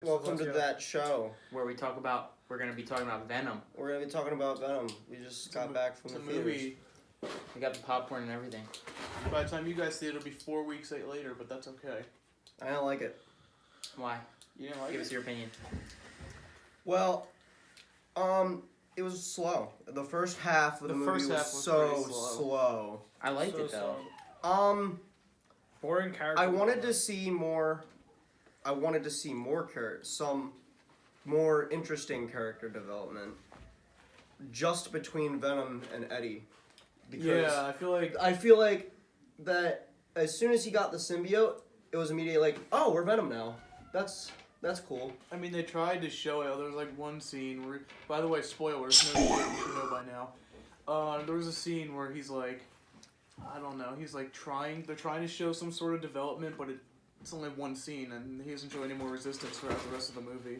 Welcome to That Show. Where we're going to be talking about Venom. We're going to be talking about Venom. We just got back from the theaters. movie. We got the popcorn and everything. By the time you guys see it, it'll be 4 weeks later, but that's okay. I don't like it. Why? You didn't like Give it? us your opinion. Well, it was slow. The first half of the movie was so slow. I liked it though. Boring character. I wanted to see more. Some more interesting character development, just between Venom and Eddie. Because Yeah, I feel like that as soon as he got the symbiote, it was immediately like, oh, we're Venom now. That's cool. I mean, they tried to show it. There was like one scene where, by the way, spoilers. No, you should know by now. There was a scene where he's like, I don't know. He's like they're trying to show some sort of development, but it's only one scene, and he doesn't show any more resistance throughout the rest of the movie.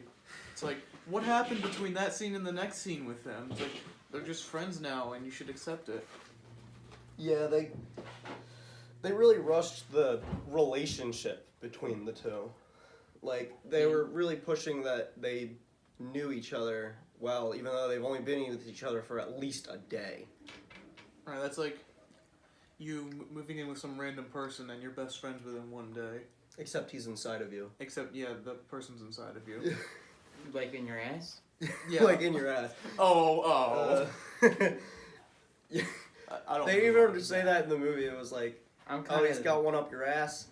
It's like, what happened between that scene and the next scene with them? It's like, they're just friends now, and you should accept it. Yeah, they really rushed the relationship between the two. Like, they were really pushing that they knew each other well, even though they've only been with each other for at least a day. Alright, that's like you moving in with some random person and you're best friends with him one day. Except he's inside of you. Except, yeah, the person's inside of you. Like in your ass? Yeah. Like in your ass. Yeah. I don't They know. even say that in the movie. It was like, oh, he's got one up your ass.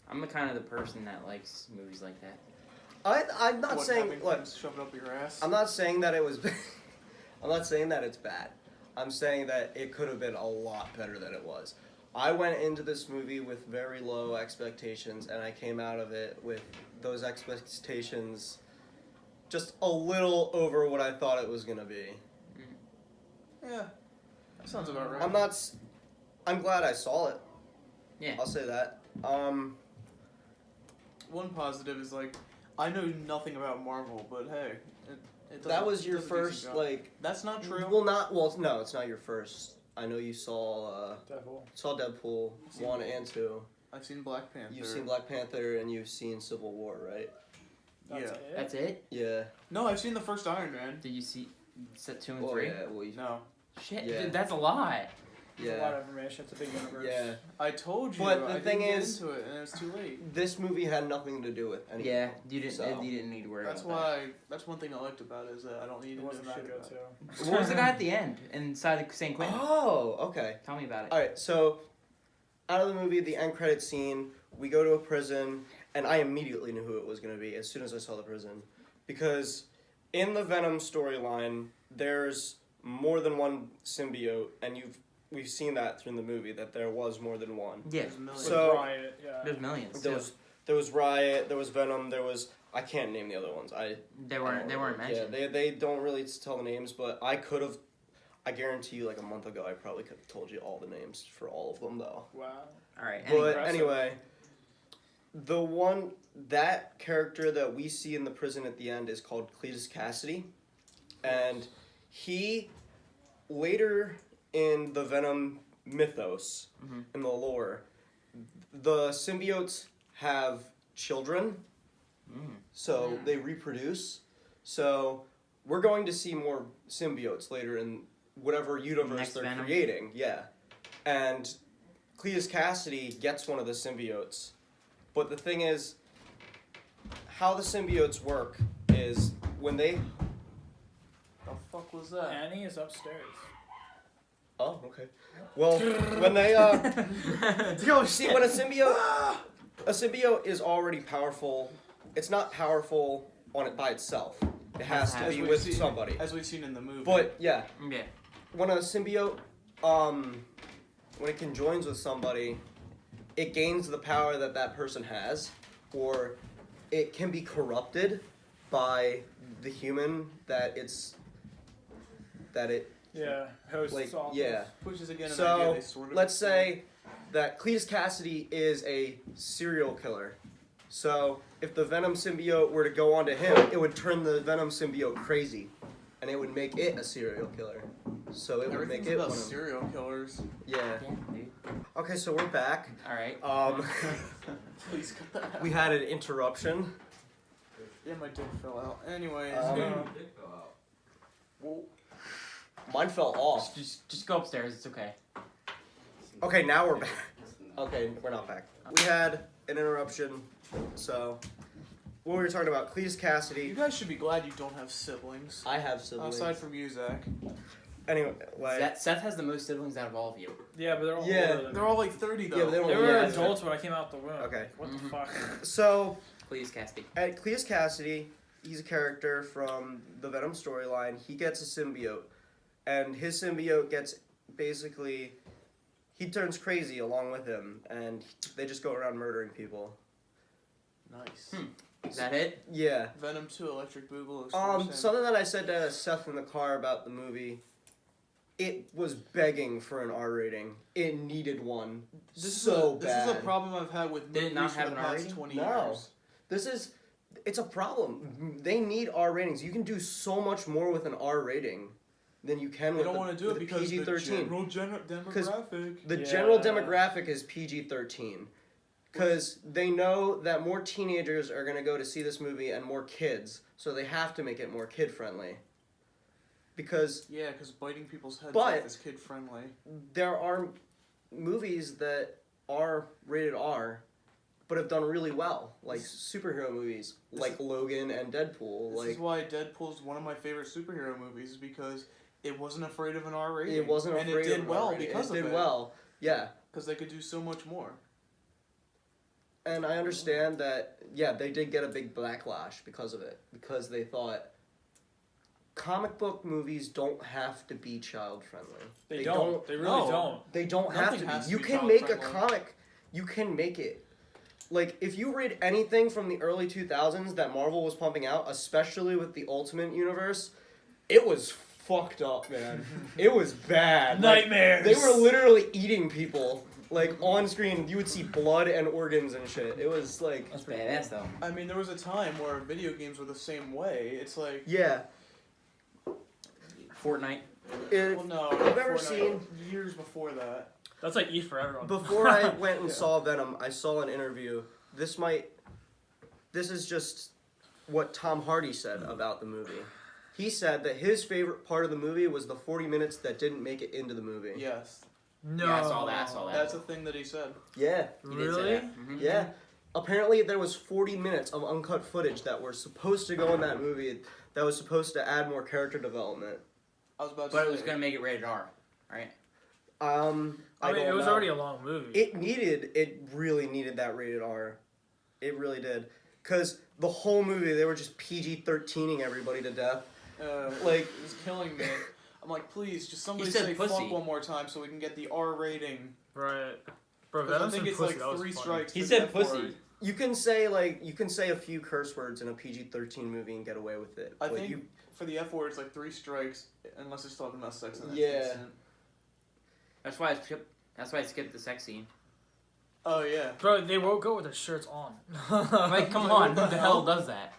I'm the kind of the person that likes movies like that. I'm not saying, look, shove it up your ass. I'm not saying that it was I'm not saying that it's bad. I'm saying that it could have been a lot better than it was. I went into this movie with very low expectations, and I came out of it with those expectations just a little over what I thought it was going to be. Yeah, that sounds about right. I'm glad I saw it. Yeah. I'll say that. One positive is, like, I know nothing about Marvel, but hey, that was your does a decent first, job. like... That's not true. No, it's not your first. I know you saw, Deadpool 1 and 2. I've seen Black Panther. You've seen Black Panther and you've seen Civil War, right? That's it? Yeah. No, I've seen the first Iron Man. Did you see set 2 and 3? Yeah, No. Shit, Yeah. dude, that's a lot. It's a lot of information. It's a big universe. Yeah. I told you. But the I thing didn't is, get into it, and it was too late. This movie had nothing to do with anything. Yeah, you didn't need to worry That's about why. That's one thing I liked about it is that I don't need It to know wasn't that shit good, about too. it. that. What was the guy at the end inside of St. Quentin? Oh, okay. Tell me about it. Alright, so out of the movie, the end credit scene, we go to a prison, and I immediately knew who it was going to be as soon as I saw the prison. Because in the Venom storyline, there's more than one symbiote, and we've seen that through the movie, that there was more than one. Yeah. So, Riot, yeah. There's millions. There was Riot, there was Venom, there was... I can't name the other ones. They weren't mentioned. Yeah, they don't really tell the names, but I could have... I guarantee you, like a month ago, I probably could have told you all the names for all of them, though. Wow. Alright, But anyway, that character that we see in the prison at the end is called Cletus Cassidy, and he, later in the Venom mythos, in the lore, the symbiotes have children, so they reproduce, so we're going to see more symbiotes later in whatever universe Next they're Venom. creating, yeah, and Cletus Cassidy gets one of the symbiotes, but the thing is, how the symbiotes work is when they... The fuck was that? Annie is upstairs. Oh, okay. Well, when they, yo, see, when a symbiote is already powerful, it's not powerful on it by itself. It has to be with somebody. As we've seen in the movie. But, yeah, Yeah. when a symbiote, when it conjoins with somebody, it gains the power that that person has, or it can be corrupted by the human that it Yeah, hosts like, off yeah. Which is again an idea So, they sort of let's say that Cletus Cassidy is a serial killer. So, if the Venom symbiote were to go onto him, it would turn the Venom symbiote crazy. And it would make it a serial killer. So, it would make it about one of... serial killers. Yeah. Yeah, dude. Okay, so we're back. Alright. Please cut that out. We had an interruption. Yeah, my dick fell out. Anyways. Well, mine fell off. Just go upstairs. It's okay. Okay, now we're back. Okay, we're not back. We had an interruption, so what we were talking about, Cletus You Cassidy. guys should be glad you don't have siblings. I have siblings. Aside from you, Zach. Anyway, like Seth has the most siblings out of all of you. Yeah, but they're all Yeah. older than They're me. all like 30 though. Yeah, but they don't- They were Yeah, adults when I came out the womb. Okay. What the fuck? so Please, Cassidy. at Cletus Cassidy, he's a character from the Venom storyline. He gets a symbiote, and his symbiote gets basically he turns crazy along with him, and they just go around murdering people. Nice. Is that it? Yeah. Venom 2 Electric Boogaloo. is what you're saying. Something that I said to Seth in the car about the movie, it was begging for an R rating. It needed one This is bad. a problem I've had with Did it movies not for have the an R past rating? 20 No. years. It's a problem. They need R ratings. You can do so much more with an R rating than you can They with don't want to do with it a because the PG-13. general demographic. The Yeah. general demographic is PG-13. Because they know that more teenagers are going to go to see this movie and more kids, so they have to make it more kid-friendly. Because Yeah, because biting people's heads But- off is kid friendly. there are movies that are rated R, but have done really well, like superhero movies, like Logan and Deadpool. This Like is why Deadpool's one of my favorite superhero movies, is because it wasn't afraid of an R rating. it wasn't and afraid it did of well R rating. because it of did it. well. Yeah, Because they could do so much more. and I understand that. Yeah, they did get a big backlash because of it, because they thought comic book movies don't have to be child friendly. They don't. They really no. don't. They don't have Nothing to has be. to You be can make a child-friendly. comic. You can make it. Like, if you read anything from the early 2000s that Marvel was pumping out, especially with the Ultimate Universe, it was fucked up, man. It was bad. Like, Nightmares. they were literally eating people. Like, on screen, you would see blood and organs and shit. It was like... That's badass though. I mean, there was a time where video games were the same way. It's like, Yeah. Fortnite. well, no. I've never Fortnite- seen- years before that. That's like E for everyone. Before I went and Yeah. saw Venom, I saw an interview. This is just what Tom Hardy said about the movie. He said that his favorite part of the movie was the 40 minutes that didn't make it into the movie. Yes, no. Yeah, I saw that. that's a thing that he said. Yeah, He did say Really? that. Mhm. yeah. Apparently there was 40 minutes of uncut footage that were supposed to go in that movie that was supposed to add more character development. I was about to But say. it was gonna make it rated R, right? I mean, don't it was know. already a long movie. It really needed that rated R. It really did. Because the whole movie, they were just PG-13ing everybody to death. Like, it was killing me. I'm like, please, just somebody said say pussy. fuck one more time so we can get the R rating. Right. Bro, 'Cause I Venom's think in it's pussy. like That was 3 funny. strikes. He for said the F pussy. word. You can say a few curse words in a PG-13 movie and get away with it. I but think you, for the F word, it's like 3 strikes, unless it's talking about sex in that Yeah. instant. That's why I skipped the sex scene. Oh, yeah. Bro, they won't go with their shirts on. Like, come Like, on, what who the the hell hell? does that?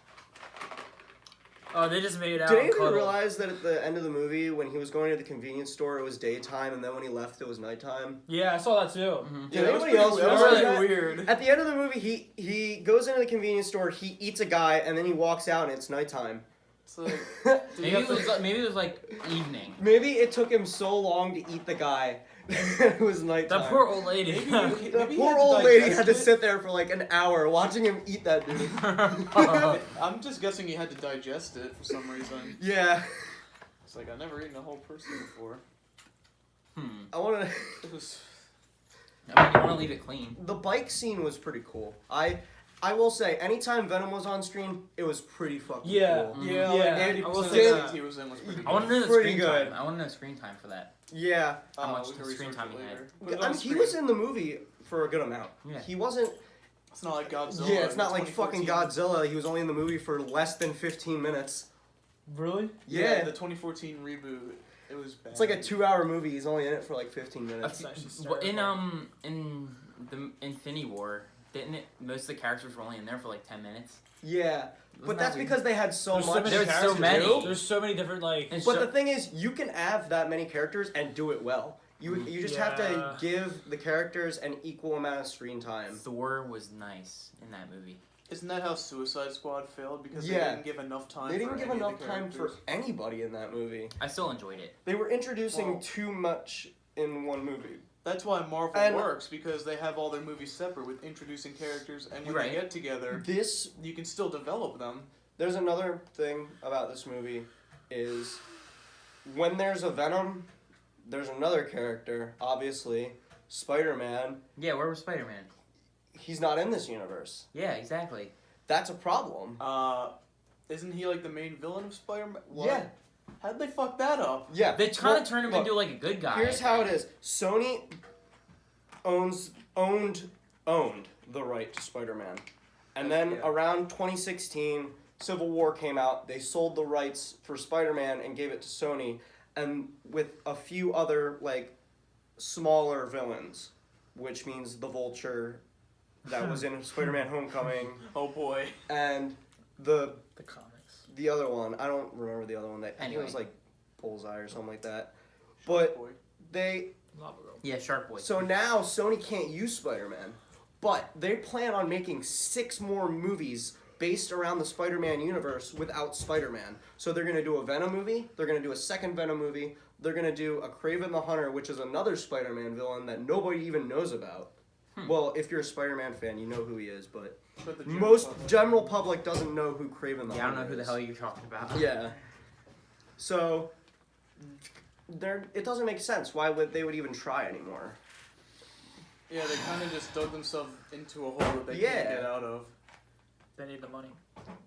Oh, they just made out. did and anybody cuddled. realize that at the end of the movie, when he was going to the convenience store, it was daytime, and then when he left, it was nighttime? Yeah, I saw that too. Mm-hmm. Did that was anybody else pretty- that was realize really that? weird. At the end of the movie, he goes into the convenience store, he eats a guy, and then he walks out, and it's nighttime. It's like, Maybe it was like evening. Maybe it took him so long to eat the guy. It was nighttime. That poor old lady. Maybe you- The Maybe he poor had to old lady digest had to it. sit there for like an hour watching him eat that dude. I'm just guessing he had to digest it for some reason. Yeah. It's like, I've never eaten a whole person before. I want to... It was... I mean, you want to leave it clean. The bike scene was pretty cool. I will say, anytime Venom was on screen, it was pretty fucking Yeah. cool. Yeah, Yeah, like I will 90% of say the that. scenes he was in was pretty good. I want to know the Pretty screen good. time. I want to know screen time for that. Yeah. How much we can screen research time it he had. later. Put it on He screen. was in the movie for a good amount. Yeah. He wasn't... It's not like Godzilla. Yeah, it's in not like 2014. fucking Godzilla. He was only in the movie for less than 15 minutes. Really? Yeah, the 2014 reboot. It was bad. It's like a 2-hour movie. He's only in it for like 15 minutes. That's actually But hysterical. in the Infinity War, didn't it? Most of the characters were only in there for like 10 minutes. Yeah. But Wasn't that's that weird? because they had so There's so much. many There's so characters, many. too. There's so many different like. And But so- the thing is, you can have that many characters and do it well. You just have to Yeah. give the characters an equal amount of screen time. Thor was nice in that movie. Isn't that how Suicide Squad failed? Because Yeah. they didn't give enough time. They didn't for give any of enough the time for characters. anybody in that movie. I still enjoyed it. They were introducing Well- too much in one movie. That's why Marvel And- works, because they have all their movies separate with introducing characters, and when Right. they get together, This you can still develop them. There's another thing about this movie is when there's a Venom, there's another character, obviously, Spider-Man. Yeah, where was Spider-Man? He's not in this universe. Yeah, exactly. That's a problem. Isn't he like the main villain of Spider-Man? What? Yeah. How'd they fuck that up? Yeah. They kind of Well, turned him look, into like a good guy. Here's how it is. Sony owned the right to Spider-Man. And then Yeah. around 2016, Civil War came out. They sold the rights for Spider-Man and gave it to Sony, and with a few other like smaller villains, which means the Vulture that was in Spider-Man Homecoming Oh boy. and the The comics. other one. I don't remember the other one. I think it was Anyway. like Bullseye or something like that. But Boy. they Lava Girl. Yeah, Shark Boy. So now Sony can't use Spider-Man, but they plan on making 6 more movies based around the Spider-Man universe without Spider-Man. So they're going to do a Venom movie, they're going to do a second Venom movie, they're going to do a Kraven the Hunter, which is another Spider-Man villain that nobody even knows about. Well, if you're a Spider-Man fan, you know who he is, but But the most public- general public doesn't know who Kraven the Yeah, I don't Hunter know who the is. hell you're talking about. Yeah. So it doesn't make sense. Why would they would even try anymore? Yeah, they kind of just dug themselves into a hole that they Yeah. can't get out of. They need the money.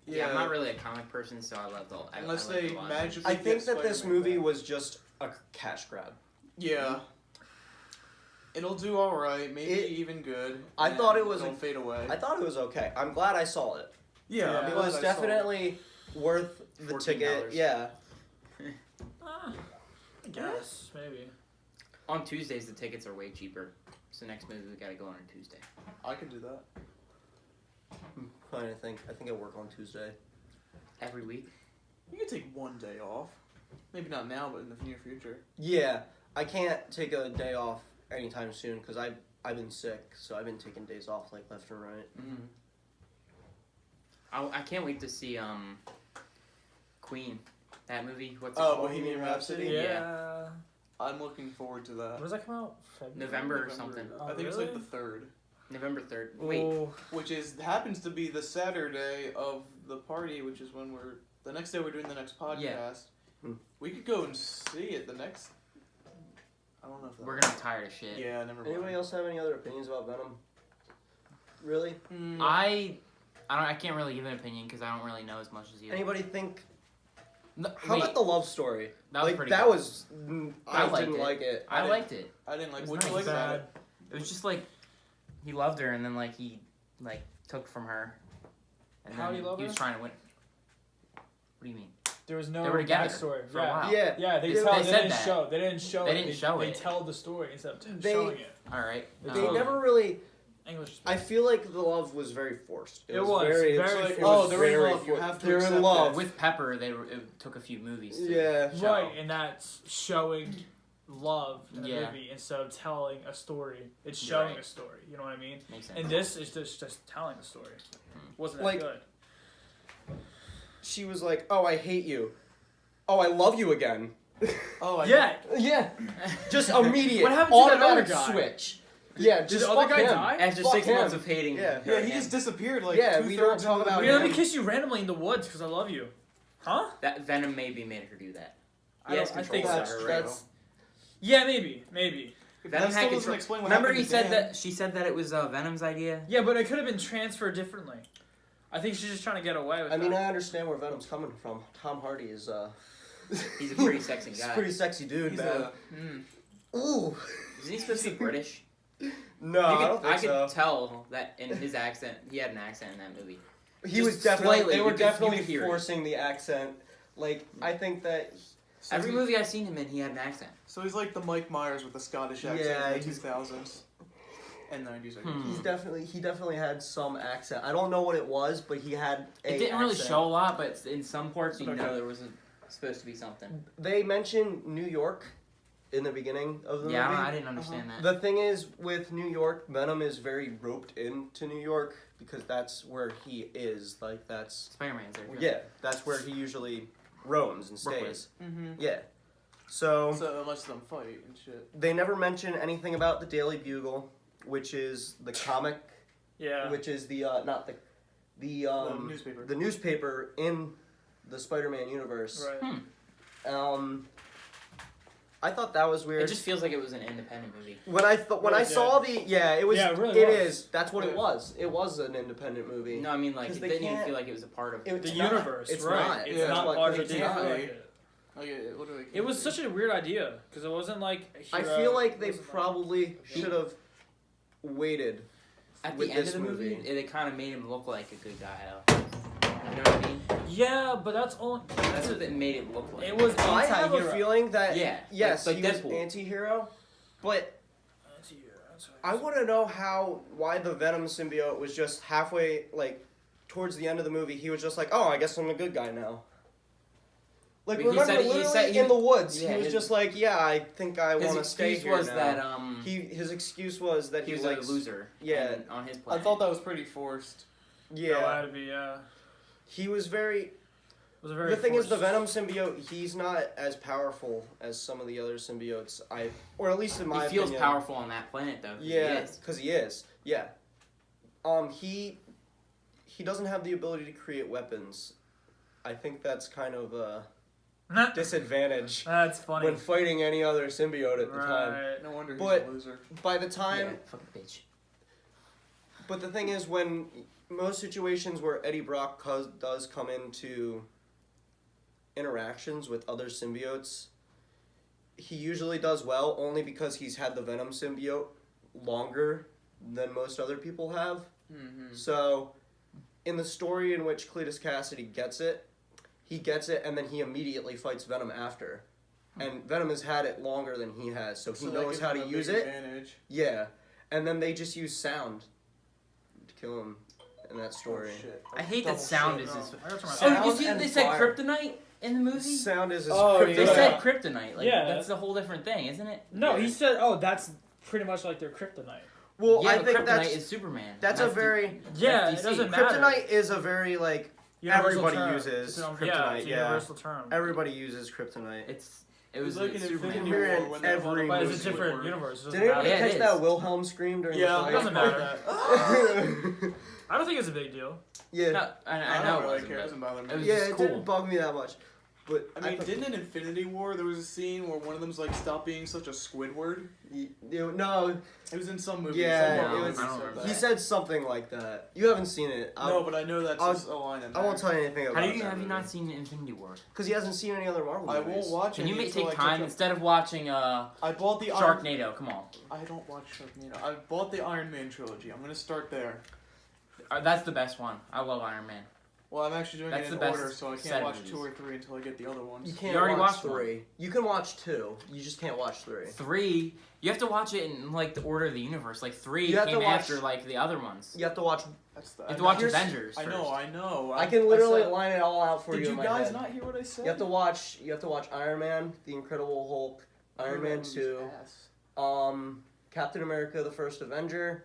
Yeah, I'm not really a comic person, so I love the. Unless I like they the lot. magically I think get that this Spider-Man movie back. was just a cash grab. Yeah. It'll do alright, maybe It- even good. I and thought it was it'll a- fade away. I thought it was okay. I'm glad I saw it. yeah, Yeah, I'm It glad was I saw definitely worth the $14. ticket. Yeah. I guess maybe. On Tuesdays, the tickets are way cheaper. So next movie we gotta go on a Tuesday. I can do that. I'm trying to think. I think I work on Tuesday. Every week. You can take one day off. Maybe not now, but in the near future. Yeah, I can't take a day off anytime soon because I've been sick, so I've been taking days off like left and right. Mm-hmm. I can't wait to see Queen. That movie. What's it Oh, called? Bohemian Rhapsody? Yeah. I'm looking forward to that. When does that come out? February? November or something. Oh, I think it's like really? the 3rd. November 3rd. Wait. Oh, Which happens to be the Saturday of the party, which is when the next day we're doing the next podcast. Yeah. We could go and see it the next. I don't know if that. We're gonna be tired of shit. Yeah, never mind. Anybody else have any other opinions about Venom? Really? Mm, I can't really give an opinion because I don't really know as much as you. Anybody think? No, How wait, about the love story? that was like pretty that good. was. I I liked didn't it. like it. I liked it. I didn't like. It was What did you nice. like about bad. it? It was just like he loved her and then like he like took from her. And How then do you love he was her? trying to win. What do you mean? There was no They were together backstory. for a yeah. while. Yeah. Yeah, they They tell. They, said didn't that. show. They didn't show. They it. didn't show They it. tell the story instead of They- Oh, showing it. All right. They Um, never really. English. I feel like the love was very forced. It was very. very it forced. was They're in very love, you for- have to They're in accept love. With Pepper, it took a few movies. To Yeah. show. Right, and that's showing love in a Yeah. movie instead of telling a story. It's showing Right. a story. You know what I mean? Makes sense. And this is just telling a story. Wasn't that Like- good? She was like, "Oh, I hate you. Oh, I love you again." Oh, Yeah. Yeah. Just immediate. What happened to that automatic other guy? switch. Yeah. Did Just the other fuck guy him. die? After Fuck 6 months him. of hating. Yeah. Yeah, he him. just disappeared like Yeah, 2/3 we don't talk into the about We movie. let me kiss you randomly in the woods because I love you. Huh? That Venom maybe made her do that. I He has don't- I control think over so. her, That's- Yeah, maybe. Venom That had still doesn't control. explain what Remember, happened he to said Dan. that she said that it was Venom's idea. Yeah, but it could have been transferred differently. I think she's just trying to get away with I mean, that. I understand where Venom's coming from. Tom Hardy is He's a pretty sexy He's a guy. pretty sexy dude, He's man. a. Ooh. Isn't he supposed to be British? No, I don't think I could so. tell that in his accent, he had an accent in that movie. He just was definitely. slightly, They were you could- you definitely could hear it. forcing the accent. Like, I think that. Every movie I've seen him in, he had an accent. So he's like the Mike Myers with the Scottish accent Yeah, in the he's- 2000s and 90s. I guess. Hmm. He definitely had some accent. I don't know what it was, but he had a It didn't really accent. show a lot, but in some parts you Okay. know there was supposed to be something. They mentioned New York in the beginning of the Yeah, movie. I didn't understand that. The thing is, with New York, Venom is very roped into New York because that's where he is. Like, that's... Spider-Man's there. Yeah, that's where he usually roams and Brooklyn. stays. Mm-hmm. Yeah. So So it lets them fight and shit. they never mention anything about the Daily Bugle, which is the comic, Yeah. which is the, not the Newspaper. the newspaper in the Spider-Man universe. Right. I thought that was weird. It just feels like it was an independent movie. When I saw the it was Yeah, it really it was. is. That's what it was. It was an independent movie. No, I mean like 'Cause it they didn't even can't- feel like it was a part of It's The not. universe, It's right? not. It's Yeah. not Like, part they of the can't universe. make Literally. It was such a weird idea because it wasn't like. I Hero, feel like it they wasn't like- probably should have waited. At with the end this of the movie, movie. they kind of made him look like a good guy, though. You know what I mean? Yeah, but that's only. That's what it made it look like. It was I have a anti-hero. feeling that Yeah, yes, like he was Deadpool. anti-hero, but Anti-hero, that's what I want to know why the Venom symbiote was just halfway, like, towards the end of the movie. He was just like, "Oh, I guess I'm a good guy now." Like, But he remember, said- he literally said he- in the woods, yeah, he was his- just like, "Yeah, I think I His want to stay excuse here was now." that His excuse was that he he was likes a loser. Yeah. and on his I planet. thought that was pretty forced. Yeah, No, it had to be. Yeah. he was very. It was a very. The thing is, the forced- Venom symbiote, he's not as powerful as some of the other symbiotes. Or at least in my he feels opinion. powerful on that planet, though. 'Cause Yeah, he is. because he is. Yeah. He doesn't have the ability to create weapons. I think that's kind of a Nah, disadvantage that's funny. when fighting any other symbiote at the time. Right. No wonder he's But- a loser. By the time, Yeah, fucking bitch. but the thing is, when most situations where Eddie Brock does come into interactions with other symbiotes, he usually does well only because he's had the Venom symbiote longer than most other people have. Mm-hmm. So, in the story in which Cletus Cassidy gets it, he gets it and then he immediately fights Venom after. And Venom has had it longer than he has, so he knows how to use it. Advantage. Yeah. And then they just use sound to kill him in that story. Oh, shit. I hate that Double sound shit. is his. I got to my- Oh, you Sound see and they said fire. kryptonite in the movie? Sound is his Oh, kryptonite. They yeah. said kryptonite. Like, Yeah. that's a whole different thing, isn't it? No, Yeah. he said, "Oh, that's pretty much like their kryptonite." Well, yeah, I but think kryptonite is Superman. that's a the- very Yeah, DC. it doesn't matter. kryptonite is a very like Universal everybody term. uses It's kryptonite, Yeah, it's a yeah. universal term. everybody uses kryptonite. It was like an Superman. Infinity Hear it War when they every fought But over it's a Civil different War. universe. It doesn't Did anybody Yeah, matter. it catch is. that Wilhelm scream during Yeah, the it fight? doesn't matter. matter. I don't think it's a big deal. Yeah. No, I I know don't it really wasn't, care. It but doesn't bother me. it was Yeah, just it cool. didn't bug me that much. But I mean, thought- didn't in Infinity War there was a scene where one of them's like, "Stop being such a Squidward"? No, It was in some movie. Yeah, Some it movie was- I don't remember he that. said something like that. You haven't seen it. No, but I know that's I'll- just a line in I there. won't tell you anything about How it. do you have you not seen Infinity War? Because he hasn't seen any other Marvel I movies. won't watch Can you any take until I time catch up. instead of watching I bought the Iron... Sharknado? Come on, I don't watch Sharknado. I bought the Iron Man trilogy. I'm gonna start there. that's the best one. I love Iron Man. Well, I'm actually doing That's it in the best order, so I set can't of watch movies. 2 or 3 until I get the other ones. You can't You already watch watched one. 3. You can watch 2. You just can't watch 3. 3, you have to watch it in like the order of the universe. Like 3 You have to came watch- after like the other ones. You have to watch. That's the. You have to watch Here's- Avengers I first. know. I can literally said- line it all out for Did you. you in my guys head. not hear what I said? You have to watch. You have to watch Iron Man, The Incredible Hulk, Iron Man movie's 2, ass. Captain America: The First Avenger.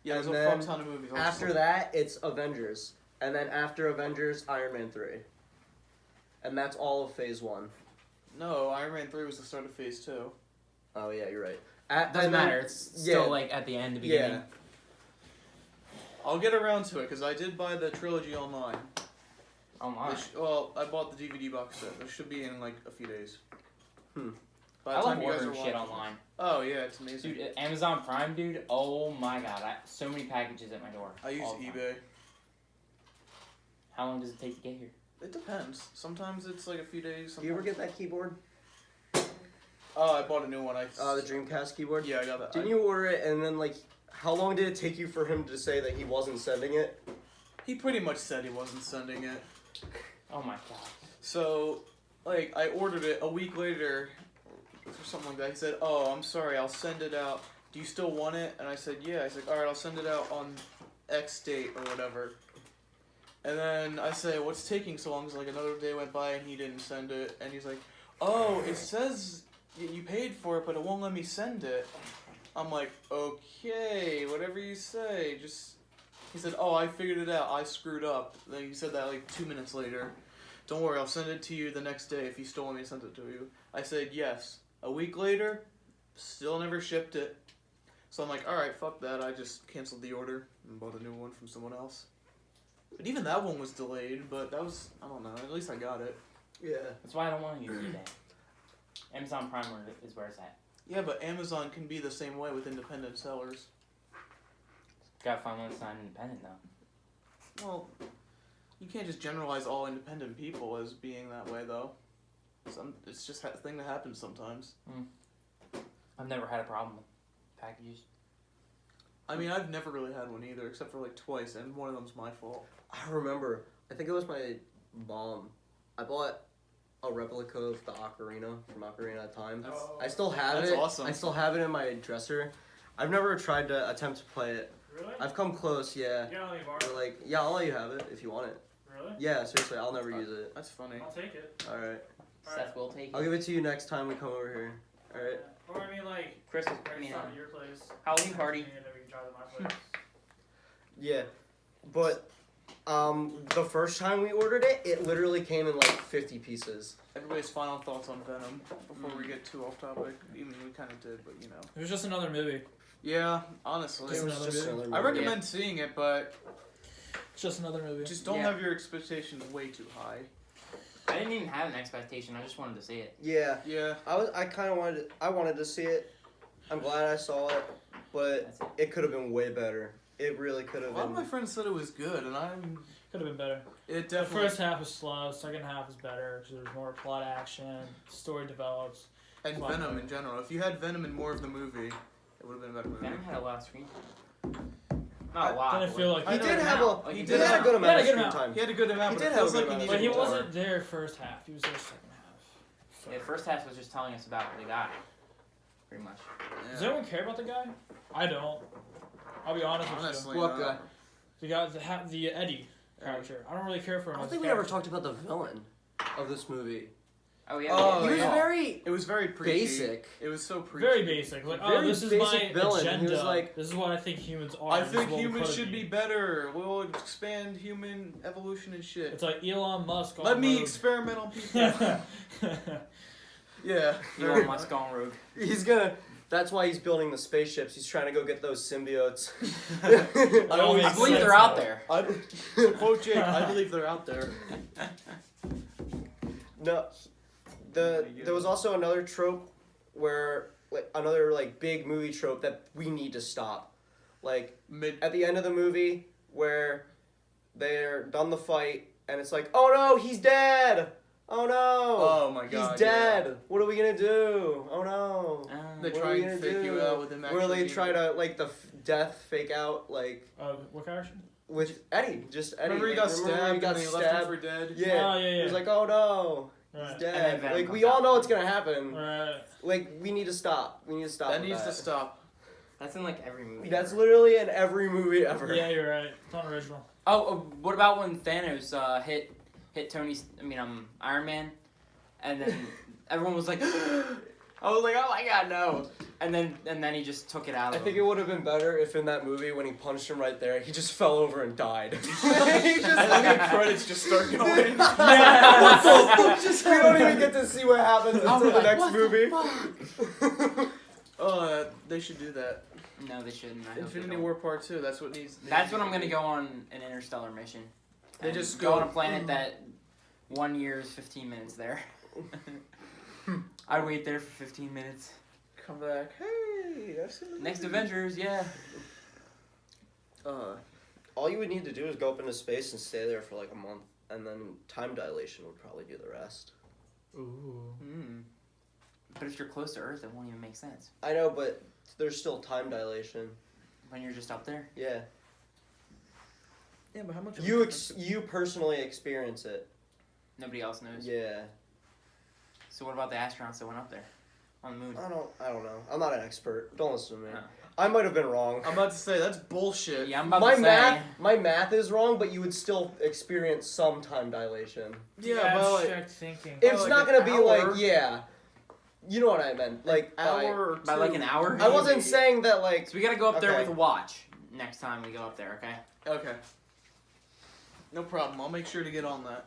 Yeah, there's and a then fuck ton of movies. I'll After just- that, it's Avengers, and then after Avengers, Iron Man 3, and that's all of Phase 1. No, Iron Man 3 was the start of Phase 2. Oh yeah, you're right. Doesn't matter. It's still like at the end, the beginning. Yeah. I'll get around to it because I did buy the trilogy online. Online. Well, I bought the DVD box set. It should be in like a few days. Hmm. By I the love time you guys are ordering shit watching. online. Oh yeah, it's amazing. Dude, Amazon Prime, dude. Oh my god, so many packages at my door. I use all the time. eBay. How long does it take to get here? It depends. Sometimes it's like a few days. Do you ever sometimes- get that keyboard? Oh, I bought a new one. The Dreamcast keyboard. Yeah, I got that. Didn't you order it and then like, how long did it take you for him to say that he wasn't sending it? He pretty much said he wasn't sending it. Oh my god. So, like, I ordered it a week later, or something like that. He said, "Oh, I'm sorry, I'll send it out. Do you still want it?" And I said, "Yeah." I said, "All right, I'll send it out on X date or whatever." And then I say, "What's taking so long?" Because like another day went by and he didn't send it, and he's like, "Oh, it says you paid for it, but it won't let me send it. I'm like, okay, whatever you say. He said, oh, I figured it out. I screwed up. Then he said that like 2 minutes later. Don't worry, I'll send it to you the next day if you still want me to send it to you. I said yes. A week later, still never shipped it. So I'm like, alright, fuck that. I just canceled the order and bought a new one from someone else. But even that one was delayed, but that was, I don't know, at least I got it. Yeah. That's why I don't want to use eBay. Amazon Prime is where it's at. Yeah, but Amazon can be the same way with independent sellers. Gotta find one that's not independent though. Well, you can't just generalize all independent people as being that way, though. It's just a thing that happens sometimes. I've never had a problem with packages. I mean, I've never really had one either, except for like twice, and one of them's my fault. I remember. I think it was my mom. I bought a replica of the ocarina from Ocarina of Time. I still have That's it. awesome. I still have it in my dresser. I've never tried to attempt to play it. Really? I've come close, yeah. Yeah, let me borrow Or it. like, yeah, I'll let you have it if you want it. Really? Yeah, seriously, I'll never use it. That's funny. I'll take it. Alright. Seth will take I'll it. give it to you next time we come over here. Alright. Or I mean, like, Christmas, next time at your place. Halloween party. And then we can try them at my place. Yeah. But, the first time we ordered it, it literally came in like 50 pieces. Everybody's final thoughts on Venom before we get too off topic. Even we kind of did, but you know. It was just another movie. Yeah, honestly. It was another just movie. another I movie. recommend seeing it, but It's just another movie. just don't Yeah. have your expectations way too high. I didn't even have an expectation. I just wanted to see it. Yeah. Yeah. I kind of wanted to see it. I'm glad I saw it, but That's it. it could have been way better. It really could A have lot of my been. friends said it was good, and Could have been better. it The definitely. first half was slow. Second half was better because there's more plot action. Story develops. And Wow. Venom in general. If you had Venom in more of the movie, it would have been a better movie. Venom had a lot of screen time. Not a lot. Didn't feel like He know did it have now. a Like, he he did did have a good have- amount of he had a good screen amount. time. He had a good amount, He but did it have feels a like good he amount needed of But he more. wasn't there first half. He was there second half. So. Yeah, the first half was just telling us about the guy. Pretty much. Does anyone care about the guy? I don't. I'll be honest with Honestly, What no. guy? you. The Eddie character. I don't really care for him. I don't as think a we ever character. talked about the villain of this movie. Oh yeah. Oh, He was yeah. very It was very preachy. basic. It was so preachy. Very basic. Like, Very this is basic my villain. He agenda. was like- this is what I think humans are. I this is think what we humans could should be better. We'll expand human evolution and shit. It's like Elon Musk on Let me rogue. experiment on people. yeah. Elon Musk gone rogue. He's gonna. That's why he's building the spaceships. He's trying to go get those symbiotes. I always I believe said they're out so. there. To quote Jake, I believe they're out there. No, there was also another trope where another big movie trope that we need to stop. Like Mid. at the end of the movie where they're done the fight and it's like, oh no, he's dead. Oh no. Oh my god. He's dead. What are we gonna do? Oh no. They What are try we and gonna fake do? you out with him actually. Where they being- try to the death fake out What character? with Eddie, just Eddie. Remember he got Remember stabbed he got and they left him stabbed? for dead? Yeah. Oh, yeah, yeah. He was like, oh no, Right. he's dead. And then Venom We comes all out. know it's gonna happen. Right. We need to stop. We need to stop. That with needs to stop. That's in every movie. That's ever. literally in every movie ever. Yeah, you're right. It's not original. Oh, what about when Thanos hit Iron Man, and then everyone was like, I was like, oh my god, no, and then he just took it out I of think him. it would have been better if in that movie when he punched him right there, he just fell over and died. He just And then the credits just start going. What the fuck? Just we don't even get to see what happens I was until the like, next what movie. They should do that. No, they shouldn't. I hope they Infinity don't. War Part 2, that's what needs. That's when I'm gonna go on an interstellar mission. They And just go go- on a planet that 1 year is 15 minutes there. I'd wait there for 15 minutes. Come back. Hey, I've seen the Next movie. Avengers, yeah. All you would need to do is go up into space and stay there for a month, and then time dilation would probably do the rest. Ooh. But if you're close to Earth, it won't even make sense. I know, but there's still time dilation. When you're just up there. Yeah. Yeah, but how much? You personally experience it. Nobody else knows. Yeah. So what about the astronauts that went up there? On the moon? I don't know. I'm not an expert. Don't listen to me. No. I might have been wrong. I'm about to say that's bullshit. Yeah, I'm about My to say. my math is wrong, but you would still experience some time dilation. Yeah, but abstract thinking. It's like not an gonna be hour? yeah. You know what I meant. Like, Hour or By like two. an hour? I wasn't saying that, like... So we gotta go up there Okay. with a watch next time we go up there, okay? Okay. No problem. I'll make sure to get on that.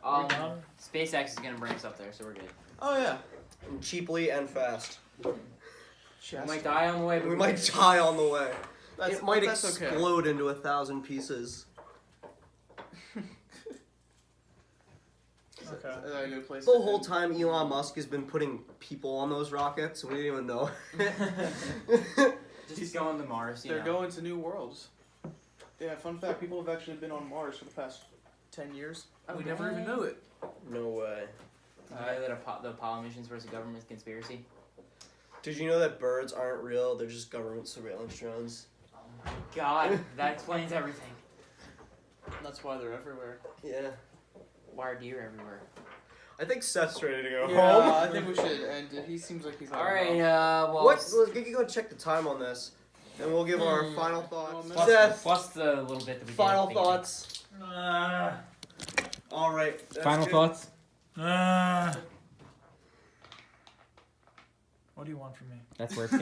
SpaceX is gonna bring us up there, so we're good. Oh yeah. Cheaply and fast. We might die on the way, but We might die on the way. That's- It might that's okay. explode into 1,000 pieces. Okay. Is that a good place The to whole end? time Elon Musk has been putting people on those rockets, we didn't even know. Just going to Mars, you They're know. going to new worlds. Yeah, fun fact, people have actually been on Mars for the past 10 years. We never even knew it. No way. You know that the Apollo missions was a government conspiracy? Did you know that birds aren't real? They're just government surveillance drones. Oh my god, that explains everything. That's why they're everywhere. Yeah. Why are deer everywhere? I think Seth's ready to go Yeah, home. I think we should end it. He seems like he's not Alright, enough. well... What? Let's go check the time on this. And we'll give our final thoughts. Well, Seth, Plus the little bit that we did final at the beginning. thoughts. All right. that's Final good. thoughts? What do you want from me? That's where it's